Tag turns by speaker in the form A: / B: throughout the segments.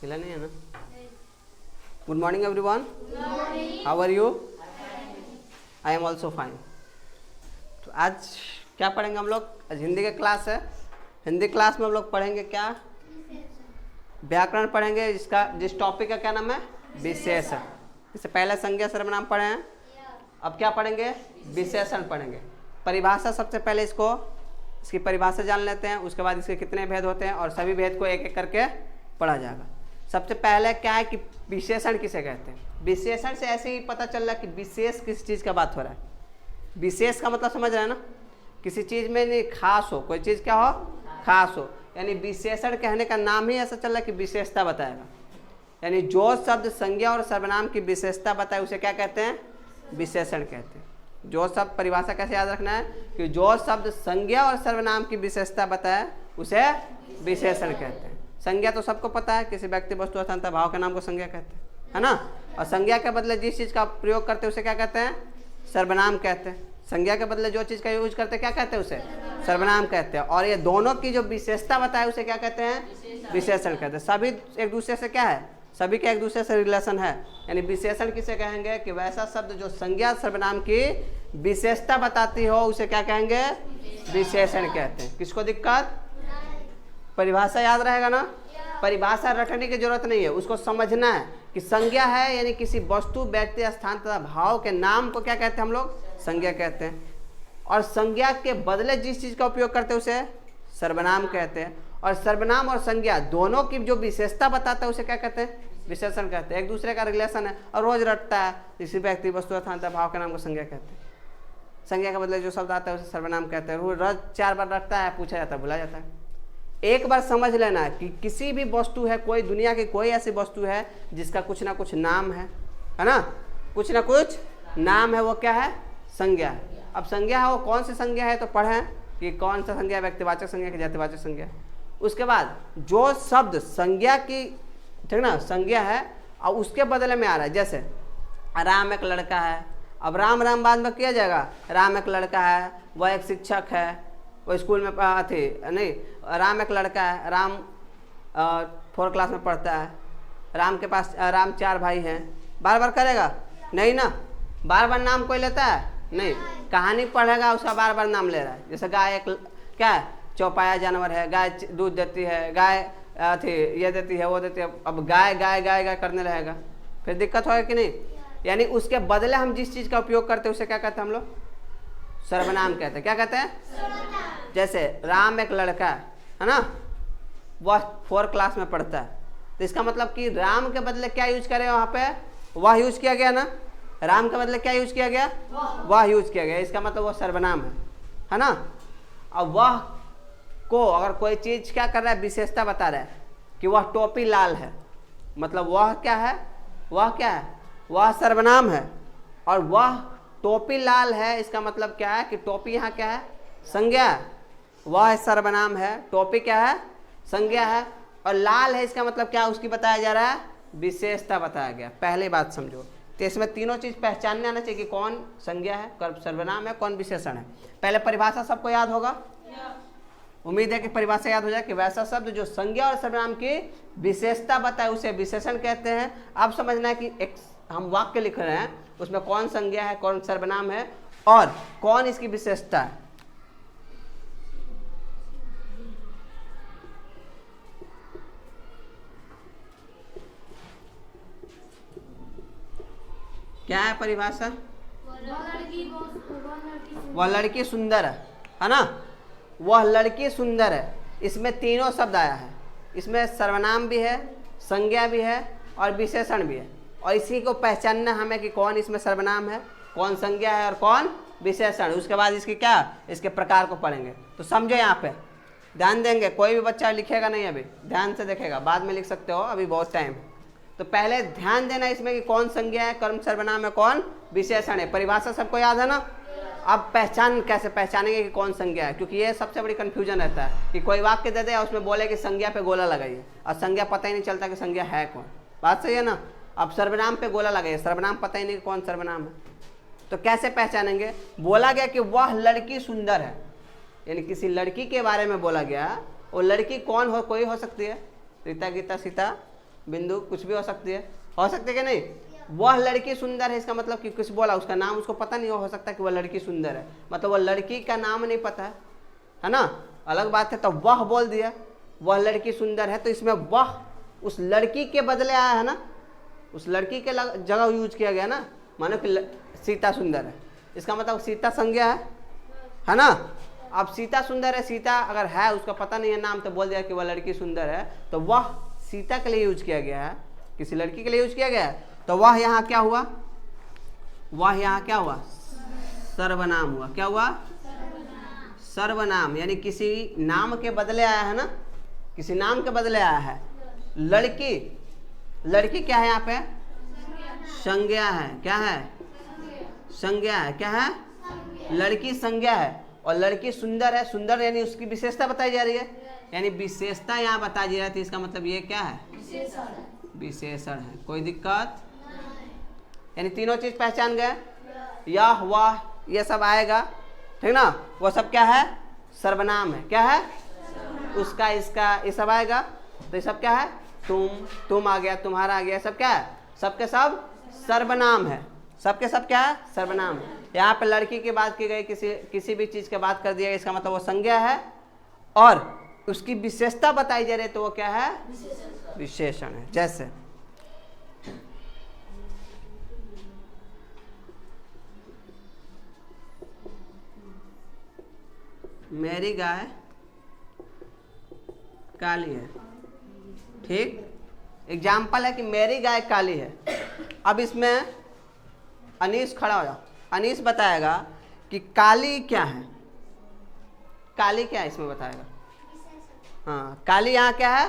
A: हिला नहीं है ना? Good morning everyone, how are you? I am also fine. तो आज क्या पढ़ेंगे हम लोग? आज हिंदी का क्लास है। हिंदी क्लास में हम लोग पढ़ेंगे क्या? व्याकरण पढ़ेंगे, जिस टॉपिक का क्या नाम है? विशेषण। इससे पहले संज्ञा सर्वनाम पढ़े हैं, अब क्या पढ़ेंगे? विशेषण पढ़ेंगे। परिभाषा सबसे पहले इसकी परिभाषा जान लेते हैं, उसके बाद इसके कितने भेद होते हैं और सभी भेद को एक एक करके पढ़ा जाएगा। सबसे पहले क्या है कि विशेषण किसे कहते हैं? विशेषण से ऐसे ही पता चल रहा है कि विशेष किस चीज़ का बात हो रहा है। विशेष का मतलब समझ रहे हैं ना? किसी चीज़ में नहीं खास हो, कोई चीज़ क्या हो? खास हो। यानी विशेषण कहने का नाम ही ऐसा चल रहा है कि विशेषता बताएगा। यानी जो शब्द संज्ञा और सर्वनाम की विशेषता बताए उसे क्या कहते हैं? विशेषण कहते हैं। जो शब्द, परिभाषा कैसे याद रखना है कि जो शब्द संज्ञा और सर्वनाम की विशेषता बताए उसे विशेषण कहते हैं। संज्ञा तो सबको पता है, किसी व्यक्ति वस्तु स्थान भाव के नाम को संज्ञा कहते हैं, है ना? और संज्ञा के बदले जिस चीज़ का प्रयोग करते हैं उसे क्या कहते हैं? सर्वनाम कहते हैं। संज्ञा के बदले जो चीज़ का यूज करते हैं क्या कहते हैं? उसे सर्वनाम कहते हैं। और ये दोनों की जो विशेषता बताए उसे क्या कहते हैं? विशेषण कहते हैं। सभी एक दूसरे से क्या है? सभी के एक दूसरे से रिलेशन है। यानी विशेषण किसे कहेंगे कि वैसा शब्द जो संज्ञा सर्वनाम की विशेषता बताती हो उसे क्या कहेंगे? विशेषण कहते हैं। किसको दिक्कत? परिभाषा याद रहेगा ना? परिभाषा रटने की जरूरत नहीं है, उसको समझना है कि संज्ञा है यानी किसी वस्तु, व्यक्ति, स्थान तथा भाव के नाम को क्या कहते हैं हम लोग? संज्ञा कहते हैं। और संज्ञा के बदले जिस चीज़ का उपयोग करते हैं उसे सर्वनाम कहते हैं। और सर्वनाम और संज्ञा दोनों की जो विशेषता बताता है उसे क्या कहते हैं? विशेषण कहते हैं। एक दूसरे का रिलेशन है और रोज रटता है, किसी व्यक्ति, वस्तु, स्थान तथा भाव के नाम को संज्ञा कहते हैं। संज्ञा के बदले जो शब्द आता है उसे सर्वनाम कहते हैं। रोज 4 बार रटता है, पूछा जाता है, भुला जाता है। एक बार समझ लेना है कि किसी भी वस्तु है, कोई दुनिया की कोई ऐसी वस्तु है जिसका कुछ ना कुछ नाम है ना? कुछ ना कुछ नाम है, वो क्या है? संज्ञा है। अब संज्ञा है वो कौन सी संज्ञा है तो पढ़ें कि कौन सा संज्ञा, व्यक्तिवाचक संज्ञा की जातिवाचक संज्ञा। उसके बाद जो शब्द संज्ञा की, ठीक ना, संज्ञा है और उसके बदले में आ रहा है, जैसे राम एक लड़का है। अब राम राम बाद में किया जाएगा, राम एक लड़का है, वह एक शिक्षक है, वो स्कूल में नहीं, राम एक लड़का है, राम 4 क्लास में पढ़ता है, राम के पास राम 4 भाई हैं। बार बार करेगा? नहीं ना। बार बार नाम कोई लेता है? नहीं। कहानी पढ़ेगा उसका बार बार नाम ले रहा है। जैसे गाय एक क्या है? चौपाया जानवर है, गाय दूध देती है, गाय ये देती है, वो देती है। अब गाय गाय गाय गाय करने रहेगा, फिर दिक्कत होगा कि नहीं? यानी उसके बदले हम जिस चीज़ का उपयोग करते हैं उसे क्या कहते हैं हम लोग? सर्वनाम कहते हैं। क्या कहते हैं? जैसे राम एक लड़का है ना, वह 4 क्लास में पढ़ता है, तो इसका मतलब कि राम के बदले क्या यूज करें? वहाँ पे वह यूज किया गया ना। राम के बदले क्या यूज किया गया? वह यूज किया गया। इसका मतलब वह सर्वनाम है ना। अब वह को अगर कोई चीज क्या कर रहा है? विशेषता बता रहा है कि वह टोपी लाल है, मतलब वह क्या है? वह क्या है? वह सर्वनाम है। और वह टोपी लाल है, इसका मतलब क्या है कि टोपी यहाँ क्या है? संज्ञा है। वह सर्वनाम है, टोपी क्या है? संज्ञा है। और लाल है, इसका मतलब क्या उसकी बताया जा रहा है? विशेषता बताया गया। पहले बात समझो, तो इसमें तीनों चीज पहचानने आना चाहिए कि कौन संज्ञा है, कौन सर्वनाम है, कौन विशेषण है। पहले परिभाषा सबको याद होगा? उम्मीद है कि परिभाषा याद हो जाए कि वैसा शब्द जो संज्ञा और सर्वनाम की विशेषता बताए उसे विशेषण कहते हैं। अब समझना है कि एक हम वाक्य लिख रहे हैं, उसमें कौन संज्ञा है, कौन सर्वनाम है और कौन इसकी विशेषता है। क्या है परिभाषा? वह लड़की सुंदर है ना? वह लड़की सुंदर है। इसमें तीनों शब्द आया है। इसमें सर्वनाम भी है, संज्ञा भी है और विशेषण भी है। और इसी को पहचानना हमें कि कौन इसमें सर्वनाम है, कौन संज्ञा है और कौन विशेषण। उसके बाद इसकी क्या, इसके प्रकार को पढ़ेंगे। तो समझो, यहाँ पे ध्यान देंगे। कोई भी बच्चा लिखेगा नहीं, अभी ध्यान से देखेगा, बाद में लिख सकते हो, अभी बहुत टाइम है। तो पहले ध्यान देना इसमें कि कौन संज्ञा है, कर्म सर्वनाम है, कौन विशेषण है। परिभाषा सबको याद है ना? अब पहचान कैसे पहचानेंगे कि कौन संज्ञा है, क्योंकि ये सबसे बड़ी कंफ्यूजन रहता है कि कोई वाक्य दे दे और उसमें बोले कि संज्ञा पे गोला लगाइए और संज्ञा पता ही नहीं चलता कि संज्ञा है कौन। बात सही है ना? अब सर्वनाम पे गोला लगाइए, सर्वनाम पता ही नहीं कौन सर्वनाम है, तो कैसे पहचानेंगे? बोला गया कि वह लड़की सुंदर है, यानी किसी लड़की के बारे में बोला गया। वो लड़की कौन हो? कोई हो सकती है, रीता, गीता, सीता, बिंदु कुछ भी हो सकती है कि नहीं। वह लड़की सुंदर है, इसका मतलब कि कुछ बोला, उसका नाम उसको पता नहीं हो सकता कि वह लड़की सुंदर है, मतलब वह लड़की का नाम नहीं पता है ना, अलग बात है। तो वह बोल दिया, वह लड़की सुंदर है, तो इसमें वह उस लड़की के बदले आया है ना, उस लड़की के जगह यूज किया गया ना। मानो कि सीता सुंदर है, इसका मतलब सीता संज्ञा है ना। अब सीता सुंदर है, सीता अगर है उसका पता नहीं है नाम, तो बोल दिया कि वह लड़की सुंदर है, तो वह सीता के लिए यूज किया गया है, किसी लड़की के लिए यूज किया गया है। तो वह यहाँ क्या हुआ, वह यहाँ क्या हुआ, सर्वनाम हुआ। क्या हुआ, सर्वनाम, यानी किसी नाम के बदले आया है ना, किसी नाम के बदले आया है। लड़की, लड़की क्या है यहाँ पे, संज्ञा है। क्या है, संज्ञा है। क्या है, लड़की संज्ञा है। और लड़की सुंदर है, सुंदर यानी उसकी विशेषता बताई जा रही है, यानी विशेषता यहाँ बताई जा रही थी, इसका मतलब ये क्या है, विशेषण है। कोई दिक्कत, यानी तीनों चीज पहचान गए, यह वह ये सब आएगा, ठीक ना। वो सब क्या है, सर्वनाम है। क्या है, उसका इसका ये सब आएगा, तो ये सब क्या है, तुम आ गया, तुम्हारा आ गया, सब क्या है, सबके सब सर्वनाम है। सबके सब क्या है, सर्वनाम है। यहाँ पे लड़की की बात की गई, किसी भी चीज की बात कर दिया गया, इसका मतलब वो संज्ञा है, और उसकी विशेषता बताई जा रही है, तो वो क्या है, विशेषण है। जैसे मेरी गाय काली है, ठीक, एग्जाम्पल है कि मेरी गाय काली है। अब इसमें अनीस खड़ा हो जाओ, अनीस बताएगा कि काली क्या है, काली क्या है इसमें बताएगा। हाँ, काली यहाँ क्या है,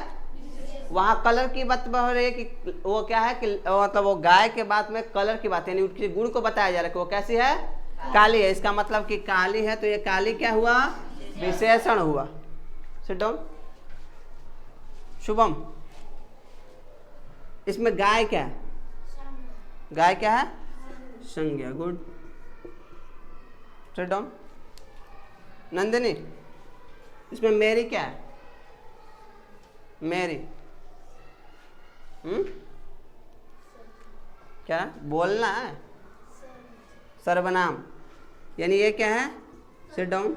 A: वहाँ कलर की बात हो रही है कि वो क्या है कि मतलब वो गाय के बात में कलर की बात है, यानी उसके गुण को बताया जा रहा है कि वो कैसी है, काली है। इसका मतलब कि काली है, तो ये काली क्या हुआ, विशेषण हुआ। Sit down. शुभम, इसमें गाय क्या है, गाय क्या है, संज्ञा। Good, sit down. नंदिनी, इसमें मेरी क्या है, मेरी क्या बोलना है, सर्वनाम, यानी ये क्या है, सिट डाउन,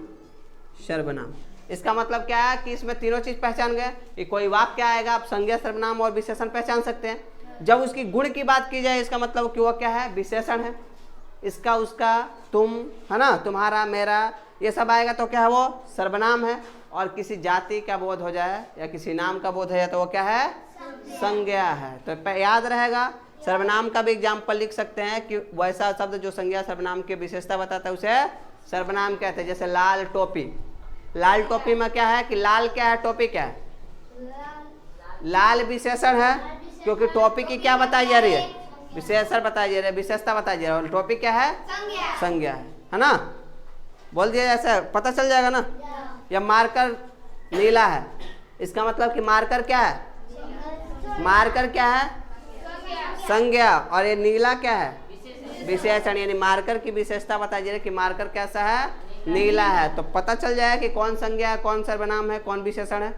A: सर्वनाम। इसका मतलब क्या है कि इसमें तीनों चीज पहचान गए कि कोई वाक्य आएगा, आप संज्ञा, सर्वनाम और विशेषण पहचान सकते हैं। जब उसकी गुण की बात की जाए, इसका मतलब कि वो क्या है, विशेषण है। इसका, उसका, तुम है ना, तुम्हारा, मेरा, ये सब आएगा तो क्या है, वो सर्वनाम है। और किसी जाति का बोध हो जाए या किसी नाम का बोध हो जाए तो वो क्या है, संज्ञा है। तो याद रहेगा, सर्वनाम का भी एग्जाम्पल लिख सकते हैं कि वैसा शब्द जो संज्ञा सर्वनाम की विशेषता बताता है उसे सर्वनाम कहते हैं। जैसे लाल टोपी, लाल टोपी में क्या है कि लाल क्या है, टोपी क्या है, लाल विशेषण है, क्योंकि टोपी की क्या बताई जा रही है, विशेषण बताई जा रही है, विशेषता बताई जा रही है। और टोपी क्या है, संज्ञा है ना। बोल दिया ऐसा पता चल जाएगा ना। या मार्कर नीला है, इसका मतलब कि मार्कर क्या है, मार्कर क्या है, संज्ञा, और ये नीला क्या है, विशेषण, यानी मार्कर की विशेषता बताई जा रही है कि मार्कर कैसा है, नीला है। तो पता चल जाएगा कि कौन संज्ञा है, कौन सर्वनाम है, कौन विशेषण है।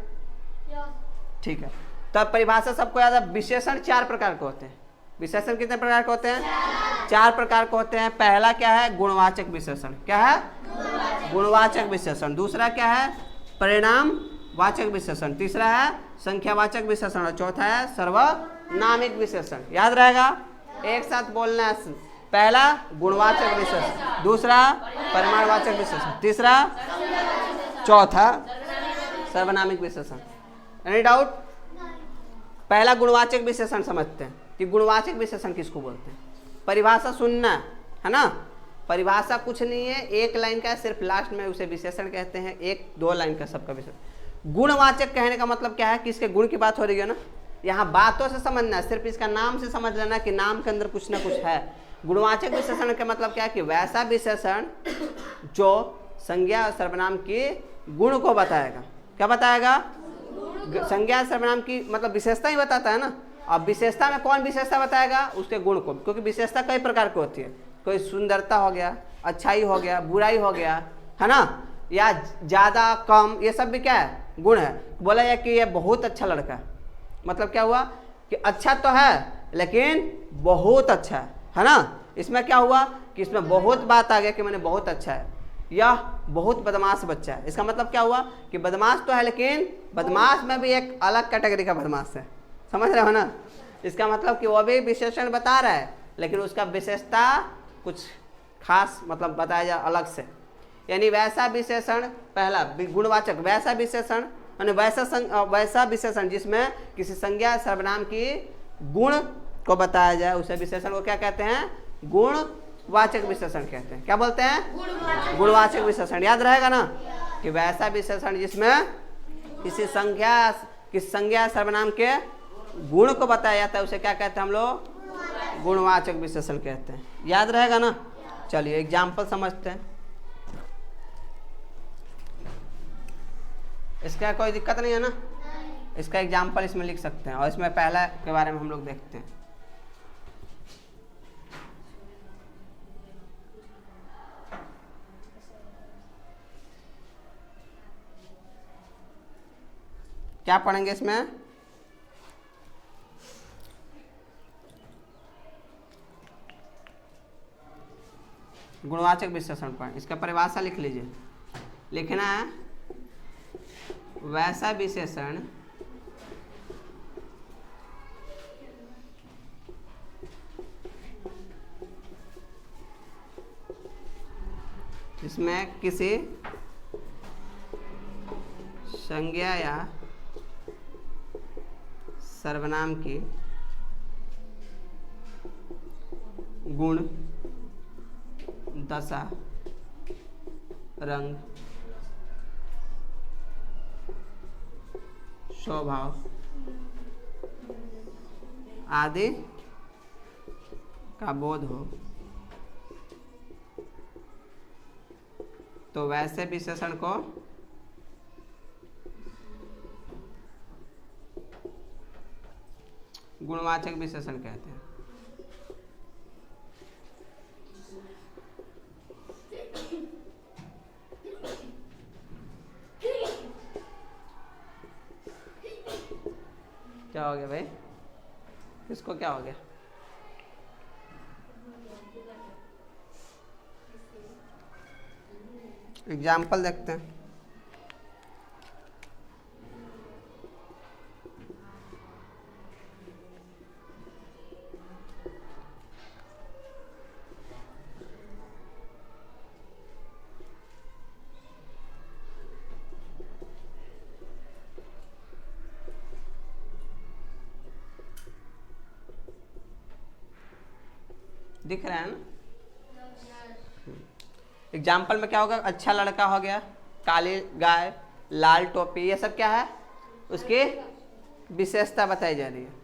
A: ठीक है, तो परिभाषा सबको याद है। विशेषण 4 प्रकार के होते हैं। विशेषण कितने प्रकार के होते हैं, 4 प्रकार के होते हैं। पहला क्या है, गुणवाचक विशेषण। क्या है, गुणवाचक विशेषण। दूसरा क्या है, परिणाम वाचक विशेषण। तीसरा है संख्यावाचक विशेषण। और चौथा है सर्वनामिक विशेषण। याद रहेगा, एक साथ बोलना है। पहला गुणवाचक विशेषण, दूसरा परिमाणवाचक विशेषण, तीसरा, चौथा सर्वनामिक विशेषण। Any doubt? पहला गुणवाचक विशेषण समझते हैं कि गुणवाचक विशेषण किसको बोलते हैं। परिभाषा सुनना है ना। परिभाषा कुछ नहीं है, एक लाइन का, सिर्फ लास्ट में उसे विशेषण कहते हैं। 1-2 लाइन का सबका विशेषण। गुणवाचक कहने का मतलब क्या है कि इसके गुण की बात हो रही है ना। यहाँ बातों से समझना है, सिर्फ इसका नाम से समझ लेना कि नाम के अंदर कुछ ना कुछ है। गुणवाचक विशेषण का मतलब क्या है कि वैसा विशेषण जो संज्ञा और सर्वनाम की गुण को बताएगा। क्या बताएगा? संज्ञा सर्वनाम की मतलब विशेषता ही बताता है ना। अब विशेषता में कौन विशेषता बताएगा? उसके गुण को, क्योंकि विशेषता कई प्रकार की होती है। कोई सुंदरता हो गया, अच्छाई हो गया, बुराई हो गया, है ना, या ज़्यादा कम, ये सब भी क्या है? गुण है। बोला जाए कि ये बहुत अच्छा लड़का है, मतलब क्या हुआ कि अच्छा तो है लेकिन बहुत अच्छा है ना। इसमें क्या हुआ कि इसमें बहुत बात आ गया कि मैंने बहुत अच्छा है, यह बहुत बदमाश बच्चा है। इसका मतलब क्या हुआ कि बदमाश तो है लेकिन बदमाश में भी एक अलग कैटेगरी का बदमाश है, समझ रहे हो ना। इसका मतलब कि वह भी विशेषण बता रहा है लेकिन उसका विशेषता कुछ खास मतलब बताया जाए अलग से। यानी वैसा विशेषण, पहला गुणवाचक वैसा विशेषण, यानी वैसा विशेषण जिसमें किसी संज्ञा सर्वनाम की गुण को बताया जाए उसे विशेषण को क्या कहते हैं, गुणवाचक विशेषण कहते हैं। क्या बोलते हैं, गुणवाचक विशेषण। याद रहेगा ना कि वैसा विशेषण जिसमें किसी संज्ञा सर्वनाम के गुण को बताया जाता है उसे क्या कहते हैं हम लोग, गुणवाचक विशेषण कहते हैं। याद रहेगा ना। चलिए एग्जाम्पल समझते हैं। इसका कोई दिक्कत नहीं है ना, इसका एग्जाम्पल इसमें लिख सकते हैं और इसमें पहला के बारे में हम लोग देखते हैं। क्या पढ़ेंगे इसमें, गुणवाचक विशेषण पढ़ें। इसका परिभाषा लिख लीजिए। लिखना है वैसा विशेषण जिसमें किसी संज्ञा या सर्वनाम की गुण, दशा, रंग, स्वभाव आदि का बोध हो तो वैसे विशेषण को गुणवाचक विशेषण कहते हैं। क्या हो गया भाई, किसको क्या हो गया, एग्जाम्पल देखते हैं। दिख रहा है ना। एग्जाम्पल में क्या होगा, अच्छा लड़का हो गया, काली गाय, लाल टोपी, ये सब क्या है, उसकी विशेषता बताई जा रही है।